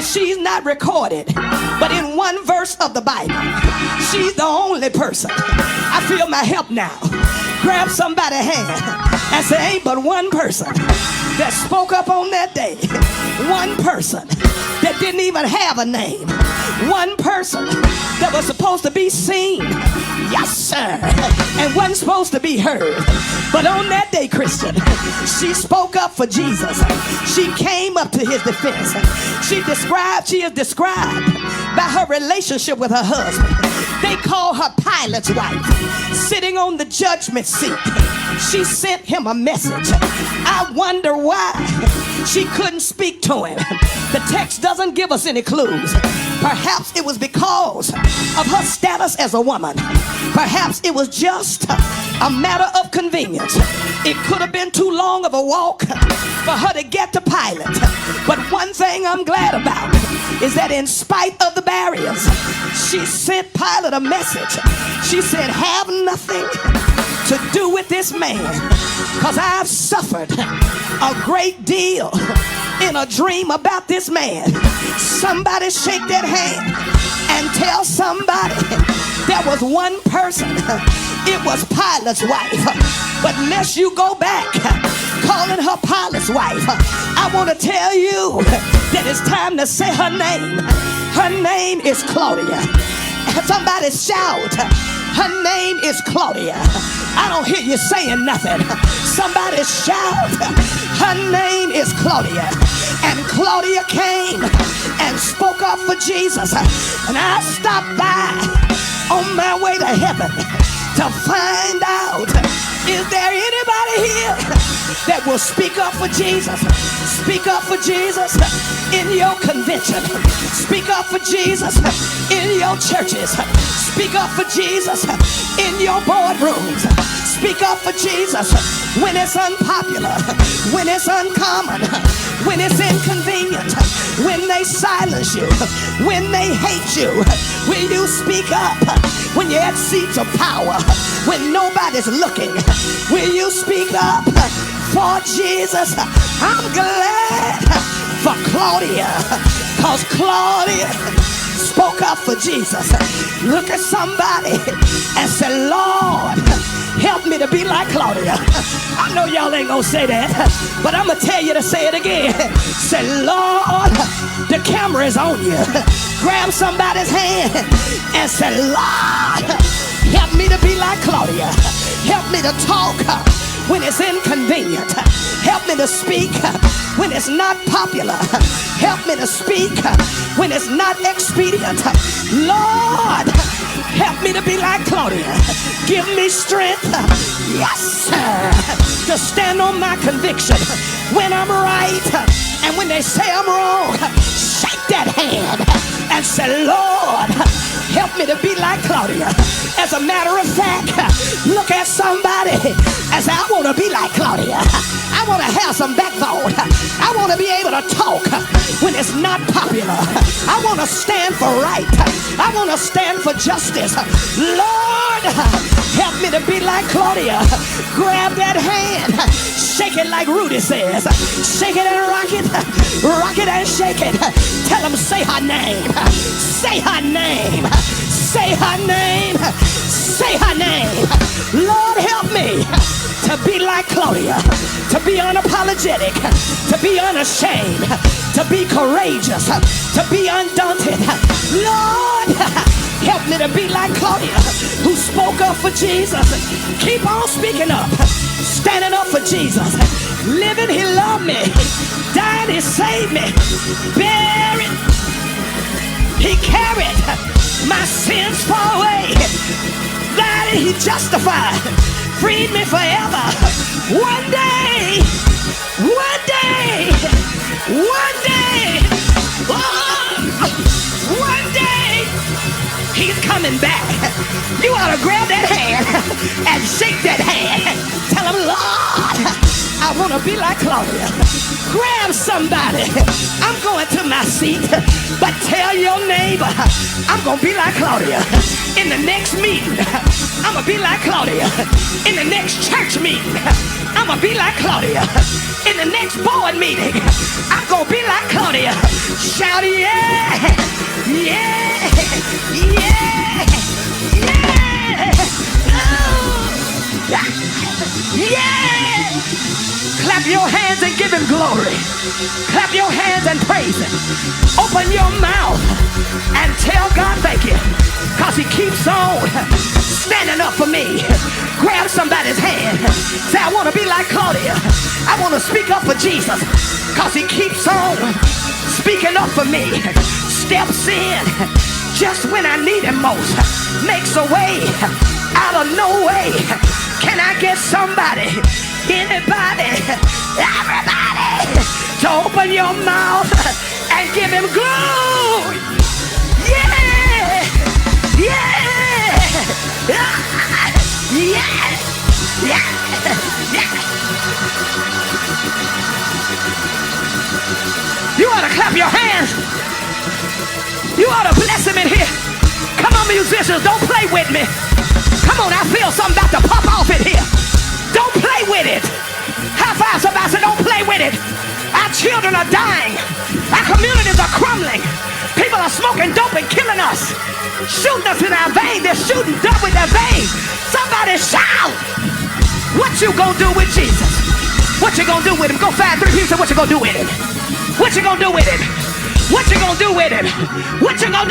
and she's not recorded, but in one verse of the Bible, she's the only person. I feel my help now. Grab somebody's hand and say, ain't but one person that spoke up on that day. One person that didn't even have a name. One person that was supposed to be seen, yes sir, and wasn't supposed to be heard. But on that day, Christian, she spoke up for Jesus. She came up to his defense. She is described by her relationship with her husband. They call her Pilate's wife, sitting on the judgment seat. She sent him a message. I wonder why she couldn't speak to him. The text doesn't give us any clues. Perhaps it was because of her status as a woman. Perhaps it was just a matter of convenience. It could have been too long of a walk for her to get to Pilate. But one thing I'm glad about is that in spite of the barriers, she sent Pilate a message. She said, have nothing to do with this man, because I've suffered a great deal in a dream about this man. Somebody shake that hand and tell somebody there was one person. It was Pilate's wife. But unless you go back calling her Pilate's wife, I want to tell you that it's time to say her name. Her name is Claudia. Somebody shout, her name is Claudia. I don't hear you saying nothing. Somebody shout, her name is Claudia. And Claudia came and spoke up for Jesus. And I stopped by on my way to heaven to find out, is there anybody here that will speak up for Jesus? Speak up for Jesus in your convention. Speak up for Jesus in your churches. Speak up for Jesus in your boardrooms. Speak up for Jesus when it's unpopular, when it's uncommon, when it's inconvenient, when they silence you, when they hate you. Will you speak up when you're at seats of power, when nobody's looking? Will you speak up for Jesus? I'm glad for Claudia, because Claudia spoke up for Jesus. Look at somebody and say, Lord, help me to be like Claudia. I know y'all ain't gonna say that, but I'm gonna tell you to say it again. Say, Lord, the camera is on you. Grab somebody's hand and say, Lord, help me to be like Claudia. Help me to talk when it's inconvenient. Help me to speak when it's not popular. Help me to speak when it's not expedient. Lord, help me to be like Claudia. Give me strength, yes sir, to stand on my conviction when I'm right and when they say I'm wrong. Shake that hand and say, Lord, help me to be like Claudia. As a matter of fact, look at somebody and say, I want to be like Claudia. I want to have some backbone. I want to be able to talk when it's not popular. I want to stand for right. I want to stand for justice. Lord, help me to be like Claudia. Grab that hand. Shake it like Rudy says. Shake it and rock it. Rock it and shake it. Tell them, say her name. Say her name. Say her name. Say her name. Lord, help me to be like Claudia, to be unapologetic, to be unashamed, to be courageous, to be undaunted. Lord, help me to be like Claudia, who spoke up for Jesus. Keep on speaking up, standing up for Jesus. Living, he loved me. Dying, he saved me. Buried, he carried my sins far away. Died, he justified. Freed me forever. One day, one day, one day, one day, he's coming back. You ought to grab that hand and shake that hand. Tell him, Lord, I I want to be like Claudia. Grab somebody. I'm going to my seat, but tell your neighbor, I'm going to be like Claudia. In the next meeting, I'm going to be like Claudia. In the next church meeting, I'm going to be like Claudia. In the next board meeting, I'm going to be like Claudia. Shout, yeah, yeah, yeah, yeah, oh, yeah. Clap your hands and give him glory. Clap your hands and praise him. Open your mouth and tell God thank you, because he keeps on standing up for me. Grab somebody's hand. Say, I want to be like Claudia. I want to speak up for Jesus, because he keeps on speaking up for me. Steps in just when I need him most. Makes a way out of no way. Can I get somebody, anybody, everybody, to open your mouth and give him glory? Yeah, yeah, yeah, yeah, yeah. You ought to clap your hands. You ought to bless him in here. Come on, musicians, don't play with me. Come on, I feel something about to pop off in here. Don't play with it. High five somebody, say, don't play with it. Our children are dying. Our communities are crumbling. People are smoking dope and killing us, shooting us in our veins. They're shooting dope with their veins. Somebody shout. What you gonna do with Jesus? What you gonna do with him? Go 5, 3 people say, what you gonna do with him? What you gonna do with him? What you gonna do with him? What you gonna do?